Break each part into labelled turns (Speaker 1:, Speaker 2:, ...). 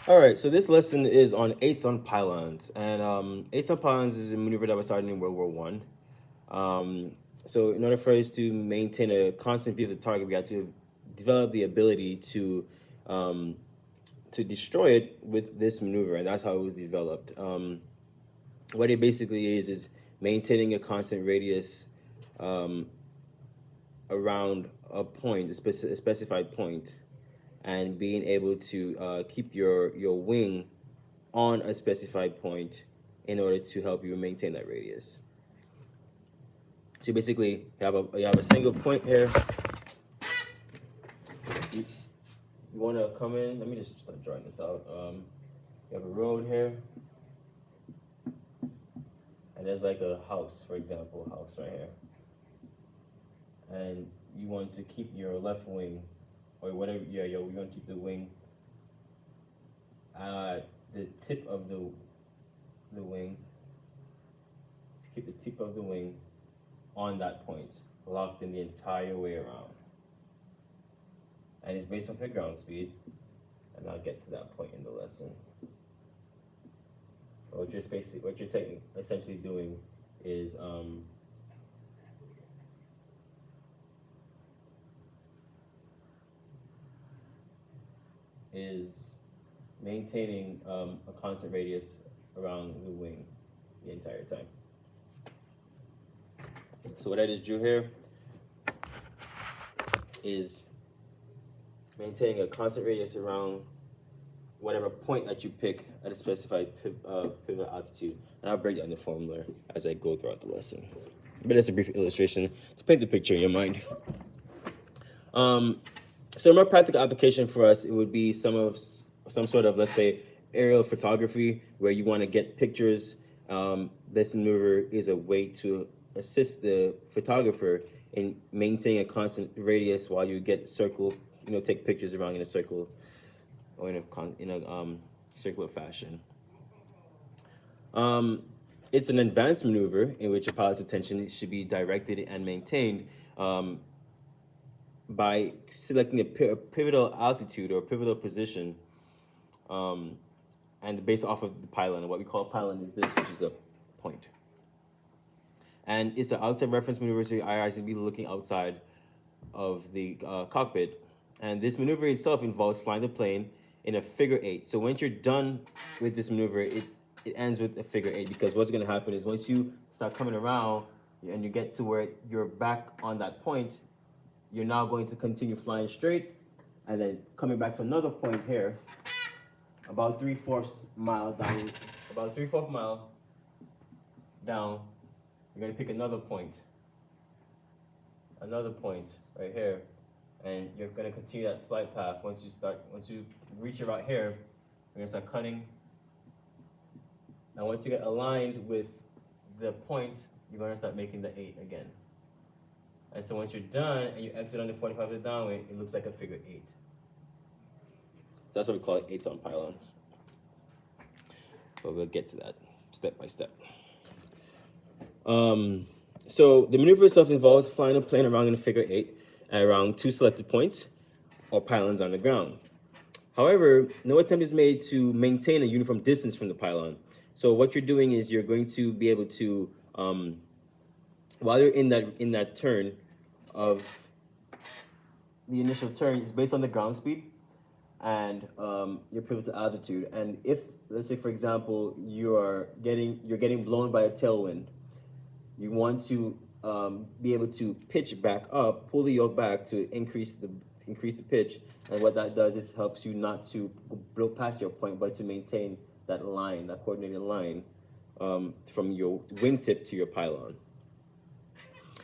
Speaker 1: All right, so this lesson is on eights on pylons, and eights on pylons is a maneuver that was started in World War One. So, in order for us to maintain a constant view of the target, we have to develop the ability um, to destroy it with this maneuver, and that's how it was developed. What it basically is maintaining a constant radius um, around a point, a specified point, and being able to keep your wing on a specified point in order to help you maintain that radius. So basically, you have a single point here. You, you want to come in. Let me just start drawing this out. You have a road here, and there's like a house, for example, a house right here. And you want to keep your left wing, or whatever. Yeah, you want to keep the wing at the tip of the wing. To keep the tip of the wing on that point, locked in the entire way around. And it's based off your ground speed, and I'll get to that point in the lesson. But what you're essentially doing is maintaining a constant radius around the wing the entire time. So what I just drew here is maintaining a constant radius around whatever point that you pick at a specified pivot altitude. And I'll break down the formula as I go throughout the lesson. But it's a brief illustration to paint the picture in your mind. So a more practical application for us, it would be some sort of, let's say, aerial photography where you want to get pictures. This maneuver is a way to assist the photographer in maintaining a constant radius while you take pictures around in a circle or in a circular fashion. It's an advanced maneuver in which a pilot's attention should be directed and maintained by selecting a pivotal altitude or pivotal position, and based off of the pylon. And what we call a pylon is this, which is a point. And it's an outside reference maneuver, so your eyes will be looking outside of the cockpit. And this maneuver itself involves flying the plane in a figure eight. So once you're done with this maneuver, it ends with a figure eight, because what's going to happen is once you start coming around and you get to where you're back on that point, you're now going to continue flying straight and then coming back to another point here, about 3/4 mile down, you're going to pick another point right here, and you're going to continue that flight path. Once you reach about here, you're going to start cutting. And once you get aligned with the point, you're going to start making the 8 again. And so once you're done and you exit on the 45 to the downwind, it looks like a figure 8. So that's what we call it, 8s on pylons. But we'll get to that step by step. So the maneuver itself involves flying a plane around in a figure 8 at around 2 selected points or pylons on the ground. However, no attempt is made to maintain a uniform distance from the pylon. So what you're doing is you're going to be able to, while you're in that turn of the initial turn, is based on the ground speed and your pivotal altitude. And if, let's say, for example, you're getting blown by a tailwind, you want to be able to pitch back up, pull the yoke back to increase the pitch. And what that does is helps you not to blow past your point, but to maintain that line, that coordinated line from your wingtip to your pylon.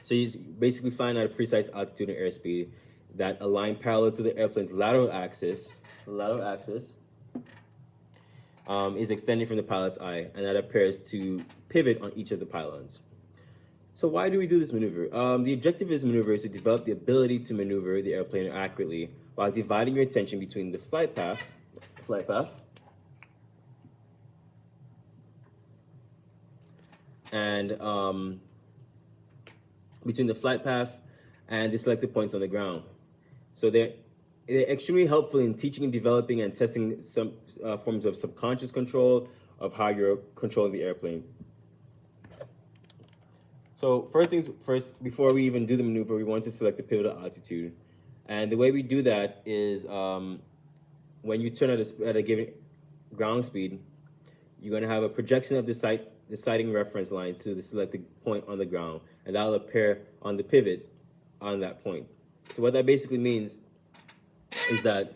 Speaker 1: So you're basically flying at a precise altitude and airspeed that align parallel to the airplane's lateral axis. The lateral axis is extending from the pilot's eye, and that appears to pivot on each of the pylons. So why do we do this maneuver? The objective of this maneuver is to develop the ability to maneuver the airplane accurately while dividing your attention between the flight path, and between the flight path and the selected points on the ground. So they're extremely helpful in teaching and developing and testing some forms of subconscious control of how you're controlling the airplane. So first things first, before we even do the maneuver, we want to select the pivotal altitude. And the way we do that is when you turn at a given ground speed, you're going to have a projection of the sighting reference line to the selected point on the ground, and that'll appear on the pivot on that point. So what that basically means is that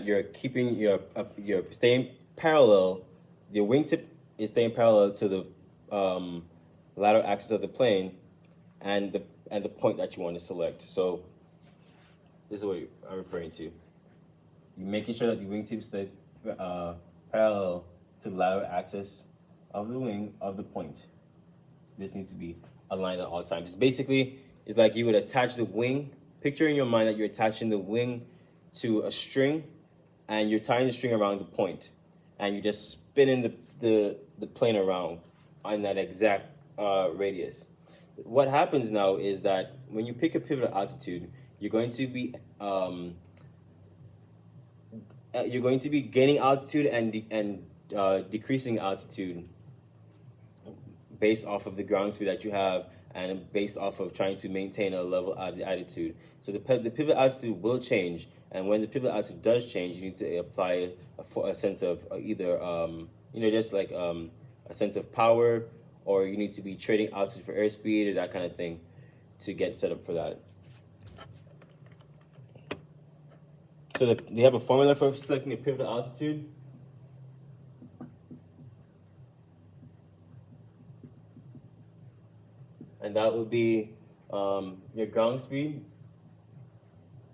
Speaker 1: you're keeping you're staying parallel. Your wingtip is staying parallel to the lateral axis of the plane, and the point that you want to select. So this is what I'm referring to. You're making sure that the wingtip stays parallel to the lateral axis of the wing of the point. So this needs to be aligned at all times. It's like you would attach the wing. Picture in your mind that you're attaching the wing to a string, and you're tying the string around the point, and you're just spinning the plane around on that exact radius. What happens now is that when you pick a pivotal altitude, you're going to be gaining altitude and decreasing altitude based off of the ground speed that you have and based off of trying to maintain a level altitude. So the pivot altitude will change, and when the pivot altitude does change, you need to apply a sense of either just like a sense of power, or you need to be trading altitude for airspeed or that kind of thing to get set up for that. So we have a formula for selecting a pivotal altitude. And that would be your ground speed.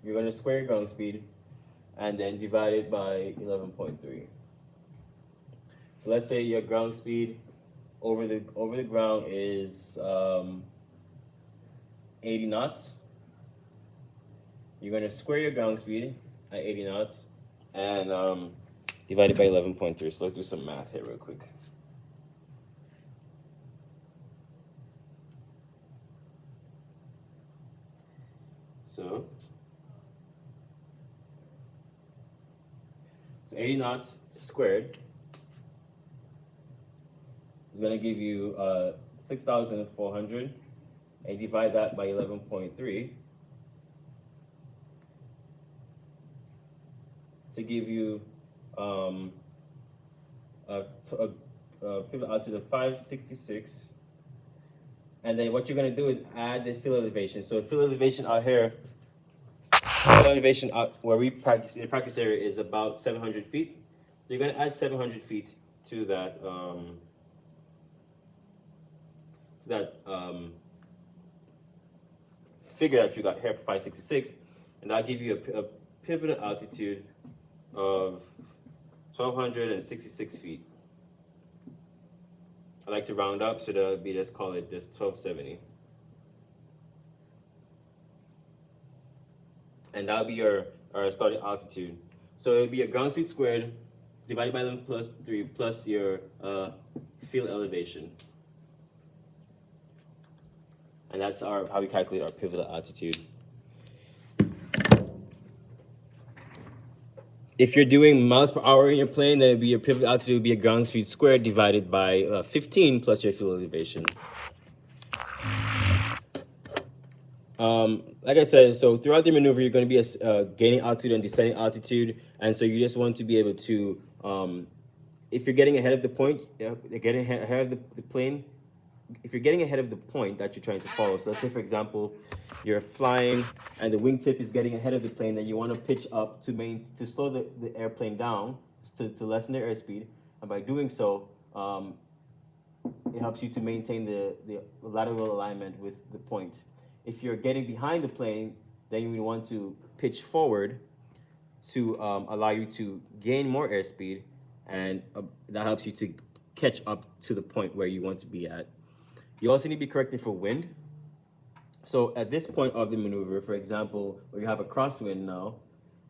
Speaker 1: You're going to square your ground speed and then divide it by 11.3. So let's say your ground speed over the ground is 80 knots. You're going to square your ground speed at 80 knots and divide it by 11.3. So let's do some math here real quick. So 80 knots squared is going to give you 6,400, and divide that by 11.3 to give you a pivot altitude of 566. And then what you're going to do is add the field elevation. So field elevation out here, field elevation out where we practice in the practice area is about 700 feet. So you're going to add 700 feet to that figure that you got here for 566, and that'll give you a pivotal altitude of 1,266 feet. I like to round up, so that'll be, let's call it just 1,270. And that'll be our starting altitude. So it'll be your ground speed squared divided by 11 plus 3 plus your field elevation. And that's how we calculate our pivotal altitude. If you're doing miles per hour in your plane, then it'd be your pivotal altitude would be your ground speed squared divided by 15 plus your field elevation. Like I said, so throughout the maneuver, you're going to be gaining altitude and descending altitude, and so you just want to be able to, if you're getting ahead of the point, getting ahead of the plane. If you're getting ahead of the point that you're trying to follow, so let's say, for example, you're flying and the wingtip is getting ahead of the plane, then you want to pitch up to slow the airplane down, to lessen the airspeed, and by doing so, it helps you to maintain the lateral alignment with the point. If you're getting behind the plane, then you would want to pitch forward to allow you to gain more airspeed, and that helps you to catch up to the point where you want to be at. You also need to be corrected for wind. So at this point of the maneuver, for example, where you have a crosswind now,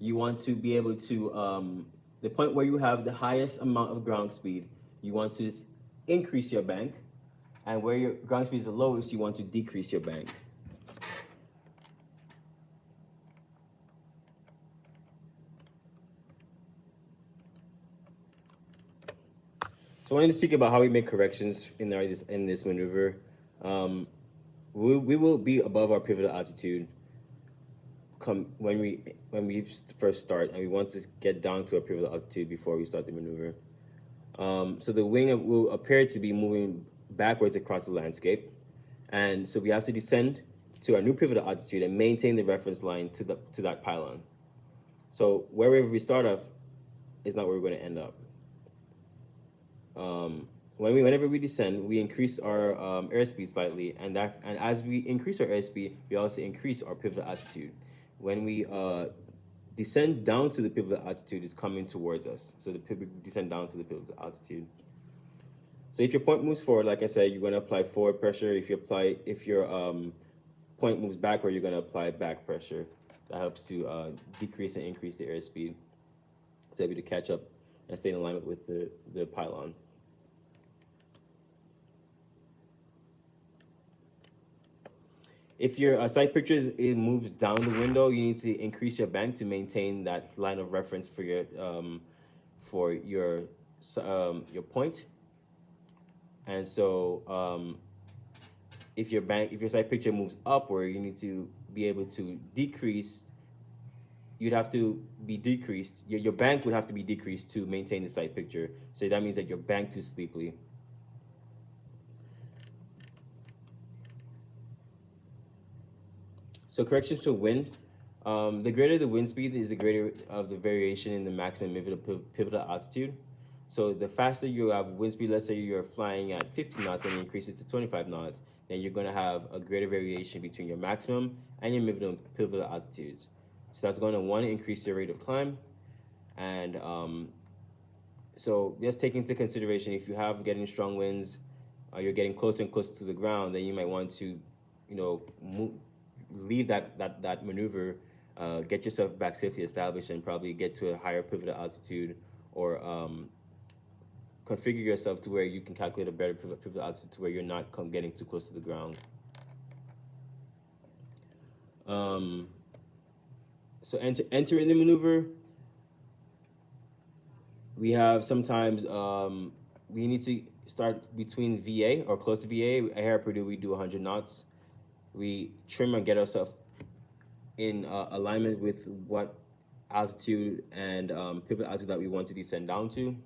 Speaker 1: you want to be able to, the point where you have the highest amount of ground speed, you want to increase your bank, and where your ground speed is the lowest, you want to decrease your bank. So I wanted to speak about how we make corrections in this maneuver. We will be above our pivotal altitude when we first start, and we want to get down to our pivotal altitude before we start the maneuver. So the wing will appear to be moving backwards across the landscape, and so we have to descend to our new pivotal altitude and maintain the reference line to that pylon. So wherever we start off is not where we're going to end up. Whenever we descend, we increase our airspeed slightly, and as we increase our airspeed, we also increase our pivotal altitude. When we descend down to the pivotal altitude, is coming towards us. So descend down to the pivotal altitude. So if your point moves forward, like I said, you're going to apply forward pressure. If your point moves backward, you're going to apply back pressure. That helps to decrease and increase the airspeed to be able to catch up and stay in alignment with the pylon. If your sight pictures it moves down the window, you need to increase your bank to maintain that line of reference for your point. And so if your sight picture moves upward, you need to be able to decrease. You'd have to be decreased. Your bank would have to be decreased to maintain the sight picture. So that means that you're banked too steeply. So corrections to wind. The greater the wind speed is the greater of the variation in the maximum pivotal altitude. So the faster you have wind speed, let's say you're flying at 50 knots and it increases to 25 knots, then you're going to have a greater variation between your maximum and your minimum pivotal altitudes. So that's going to, one, increase your rate of climb. And so just take into consideration, if you have getting strong winds, you're getting closer and closer to the ground, then you might want to, leave that maneuver, get yourself back safely established, and probably get to a higher pivotal altitude, or configure yourself to where you can calculate a better pivotal altitude to where you're not getting too close to the ground. So entering the maneuver, we have sometimes we need to start between VA or close to VA. Here at Purdue, we do 100 knots. We trim and get ourselves in alignment with what altitude and pivotal altitude that we want to descend down to.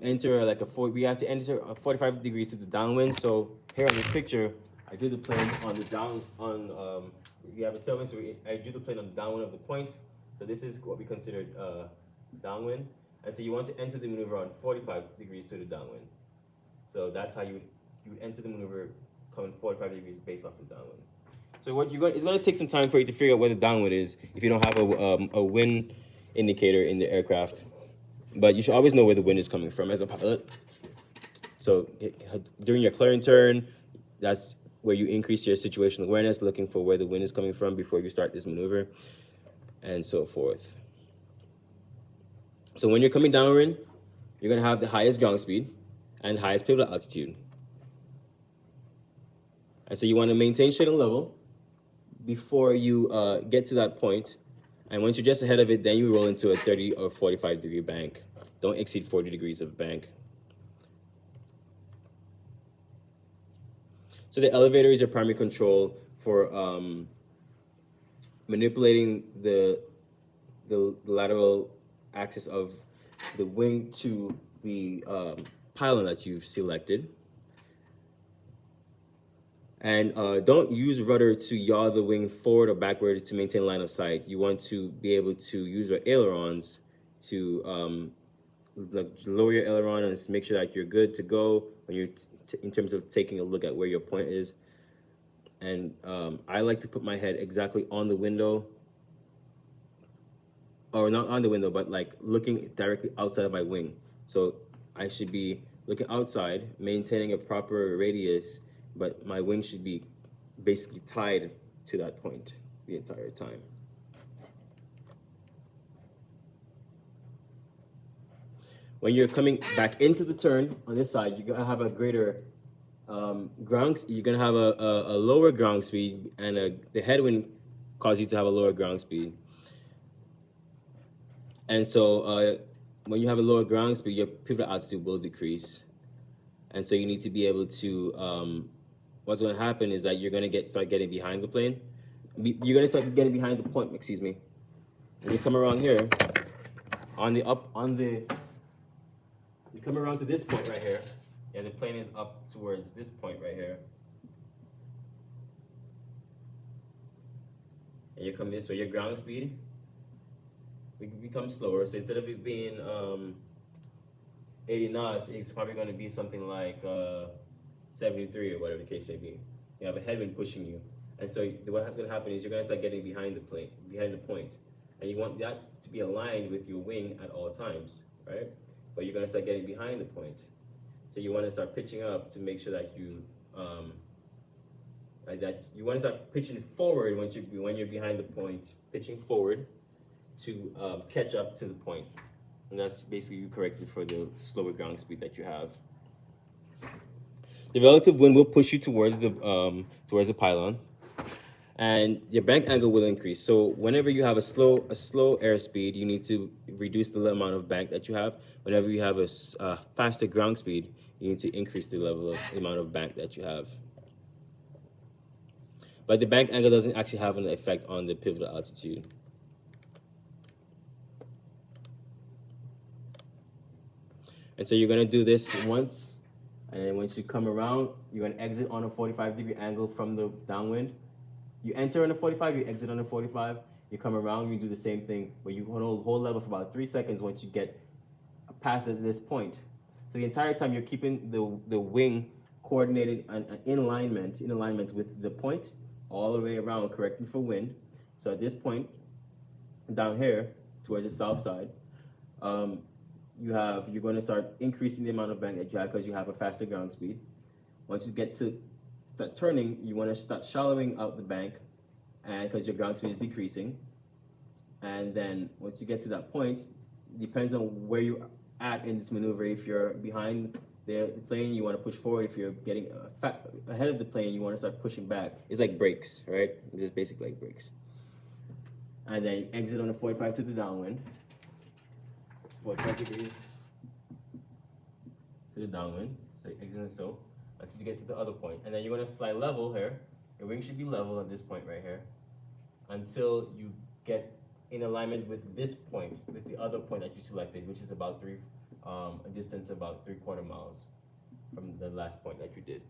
Speaker 1: Enter we have to enter 45 degrees to the downwind. So here on this picture, I do the plane on the we have a tailwind, so I do the plane on the downwind of the point. So this is what we consider downwind. And so you want to enter the maneuver on 45 degrees to the downwind. So that's how you would enter the maneuver coming 45 degrees based off of downwind. So it's going to take some time for you to figure out where the downwind is if you don't have a wind indicator in the aircraft. But you should always know where the wind is coming from as a pilot. So during your clearing turn, that's where you increase your situational awareness, looking for where the wind is coming from before you start this maneuver, and so forth. So when you're coming downwind, you're going to have the highest ground speed and highest pivotal altitude. And so you want to maintain straight and level before you get to that point. And once you're just ahead of it, then you roll into a 30 or 45 degree bank. Don't exceed 40 degrees of bank. So the elevator is your primary control for manipulating the lateral axis of the wing to the pylon that you've selected. And don't use rudder to yaw the wing forward or backward to maintain line of sight. You want to be able to use your ailerons to lower your aileron and make sure that you're good to go when you're in terms of taking a look at where your point is. And I like to put my head exactly on the window, or not on the window, but like looking directly outside of my wing. So I should be looking outside, maintaining a proper radius, but my wing should be basically tied to that point the entire time. When you're coming back into the turn on this side, you're gonna have a greater ground. You're gonna have a lower ground speed, and the headwind causes you to have a lower ground speed. And so when you have a lower ground speed, your pivot altitude will decrease, and so you need to be able to. What's going to happen is that you're going to start getting behind the plane. You're going to start getting behind the point. Excuse me. When you come around here, you come around to this point right here. Yeah, the plane is up towards this point right here. And you come this way, your ground speed becomes slower. So instead of it being 80 knots, it's probably going to be something like 73 or whatever the case may be. You have a headwind pushing you. And so what's going to happen is you're going to start getting behind the plane, behind the point. And you want that to be aligned with your wing at all times, right? But you're going to start getting behind the point. So you want to start pitching up to make sure that you you want to start pitching forward when you're behind the point, pitching forward to catch up to the point. And that's basically you corrected for the slower ground speed that you have. The relative wind will push you towards the pylon, and your bank angle will increase. So whenever you have a slow airspeed, you need to reduce the amount of bank that you have. Whenever you have a faster ground speed, you need to increase the amount of bank that you have. But the bank angle doesn't actually have an effect on the pivotal altitude. And so you're going to do this once, and once you come around, you're going to exit on a 45-degree angle from the downwind. You enter on a 45, you exit on a 45, you come around, you do the same thing, but you hold level for about 3 seconds once you get past this point. So the entire time you're keeping the wing coordinated and in alignment with the point all the way around, correcting for wind. So at this point, down here towards the south side, you're going to start increasing the amount of bank that you have because you have a faster ground speed. Once you get to start turning, you want to start shallowing out the bank, and because your ground speed is decreasing. And then once you get to that point, depends on where you're at in this maneuver. If you're behind the plane, you want to push forward. If you're getting ahead of the plane, you want to start pushing back. It's like brakes, right? It's just basically like brakes. And then exit on a 45 to the downwind. 45 degrees to the downwind. So exit so until you get to the other point. And then you're going to fly level here. Your wing should be level at this point right here until you get in alignment with this point, with the other point that you selected, which is about a distance about 3/4 miles from the last point that you did.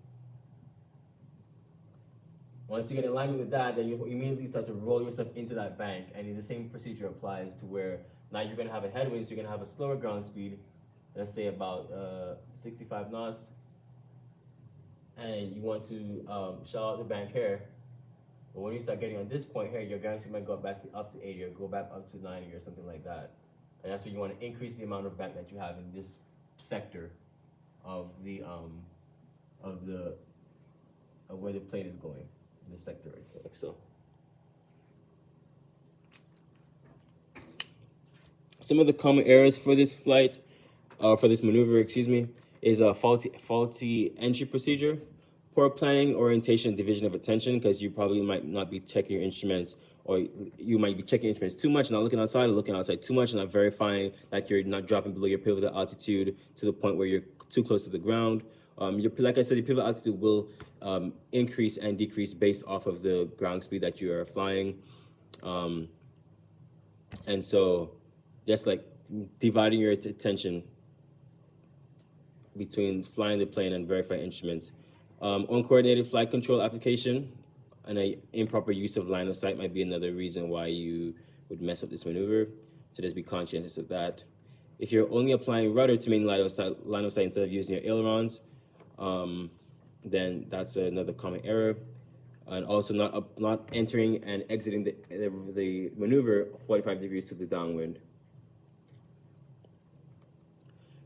Speaker 1: Once you get in alignment with that, then you immediately start to roll yourself into that bank, and the same procedure applies to where now you're going to have a headwind, so you're going to have a slower ground speed, let's say about 65 knots, and you want to shallow out the bank here. But when you start getting on this point here, your ground speed might go back up to 80 or go back up to 90 or something like that. And that's where you want to increase the amount of bank that you have in this sector of where the plane is going, this sector right here, like so. Some of the common errors for this flight, for this maneuver, is a faulty entry procedure, poor planning, orientation, division of attention, because you probably might not be checking your instruments, or you might be checking your instruments too much, not looking outside, or looking outside too much, not verifying that you're not dropping below your pivotal altitude to the point where you're too close to the ground. Like I said, your pivotal altitude will increase and decrease based off of the ground speed that you are flying. And so just like dividing your attention between flying the plane and verifying instruments. Uncoordinated flight control application and an improper use of line of sight might be another reason why you would mess up this maneuver. So just be conscientious of that. If you're only applying rudder to main line of sight instead of using your ailerons, then that's another common error. And also not entering and exiting the maneuver 45 degrees to the downwind.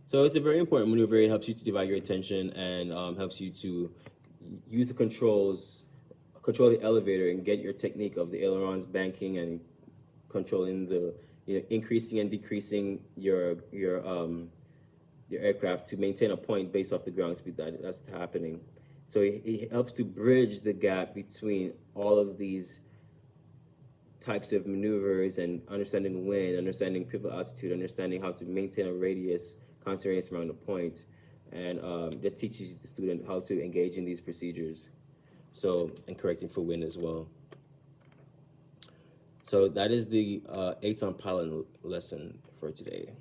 Speaker 1: So it's a very important maneuver. It helps you to divide your attention and helps you to use the control the elevator and get your technique of the ailerons, banking, and controlling the, increasing and decreasing your aircraft to maintain a point based off the ground speed that's happening. So it helps to bridge the gap between all of these types of maneuvers and understanding wind, understanding pivot altitude, understanding how to maintain a radius, constant radius around the point, and just teaches the student how to engage in these procedures. So, and correcting for wind as well. So that is the 8 on pylon lesson for today.